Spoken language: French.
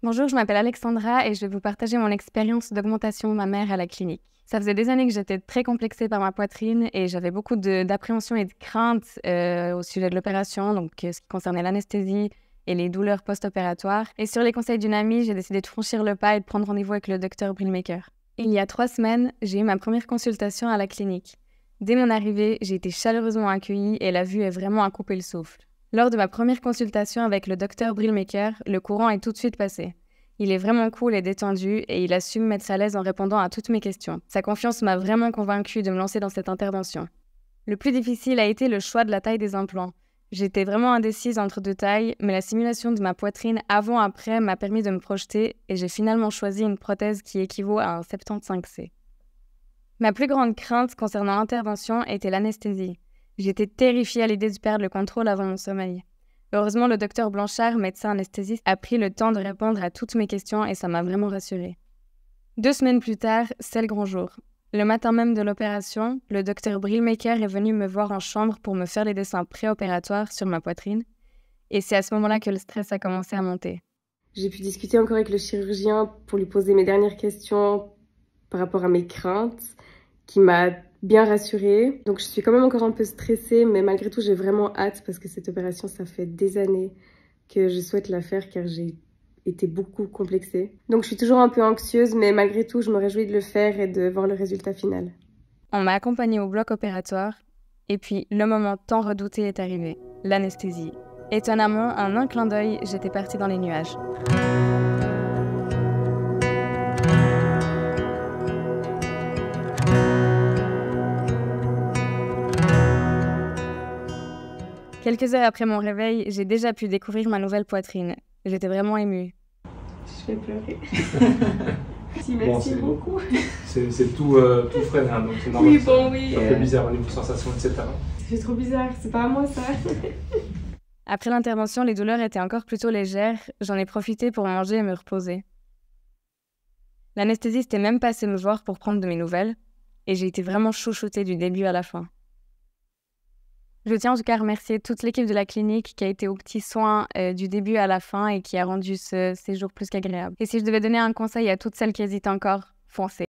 Bonjour, je m'appelle Alexandra et je vais vous partager mon expérience d'augmentation mammaire à la clinique. Ça faisait des années que j'étais très complexée par ma poitrine et j'avais beaucoup d'appréhension et de crainte au sujet de l'opération, donc ce qui concernait l'anesthésie et les douleurs post-opératoires. Et sur les conseils d'une amie, j'ai décidé de franchir le pas et de prendre rendez-vous avec le docteur Brillmaker. Il y a 3 semaines, j'ai eu ma première consultation à la clinique. Dès mon arrivée, j'ai été chaleureusement accueillie et la vue est vraiment à couper le souffle. Lors de ma première consultation avec le docteur Brillmaker, le courant est tout de suite passé. Il est vraiment cool et détendu et il a su me mettre à l'aise en répondant à toutes mes questions. Sa confiance m'a vraiment convaincue de me lancer dans cette intervention. Le plus difficile a été le choix de la taille des implants. J'étais vraiment indécise entre 2 tailles, mais la simulation de ma poitrine avant-après m'a permis de me projeter et j'ai finalement choisi une prothèse qui équivaut à un 75C. Ma plus grande crainte concernant l'intervention était l'anesthésie. J'étais terrifiée à l'idée de perdre le contrôle avant mon sommeil. Heureusement, le docteur Blanchard, médecin anesthésiste, a pris le temps de répondre à toutes mes questions et ça m'a vraiment rassurée. 2 semaines plus tard, c'est le grand jour. Le matin même de l'opération, le docteur Brillmaker est venu me voir en chambre pour me faire les dessins préopératoires sur ma poitrine. Et c'est à ce moment-là que le stress a commencé à monter. J'ai pu discuter encore avec le chirurgien pour lui poser mes dernières questions par rapport à mes craintes, qui m'a bien rassurée. Donc je suis quand même encore un peu stressée, mais malgré tout j'ai vraiment hâte parce que cette opération, ça fait des années que je souhaite la faire car j'ai été beaucoup complexée. Donc je suis toujours un peu anxieuse, mais malgré tout je me réjouis de le faire et de voir le résultat final. On m'a accompagnée au bloc opératoire et puis le moment tant redouté est arrivé, l'anesthésie. Étonnamment, en un clin d'œil, j'étais partie dans les nuages. Quelques heures après mon réveil, j'ai déjà pu découvrir ma nouvelle poitrine. J'étais vraiment émue. Je vais pleurer. Merci beaucoup. C'est tout frais, hein, donc c'est normal. Oui, bon, oui. Ça fait bizarre au niveau sensation, etc. C'est trop bizarre, c'est pas à moi ça. Après l'intervention, les douleurs étaient encore plutôt légères. J'en ai profité pour manger et me reposer. L'anesthésiste est même passé me voir pour prendre de mes nouvelles. Et j'ai été vraiment chouchoutée du début à la fin. Je tiens en tout cas à remercier toute l'équipe de la clinique qui a été aux petits soins du début à la fin et qui a rendu ce séjour plus qu'agréable. Et si je devais donner un conseil à toutes celles qui hésitent encore, foncez.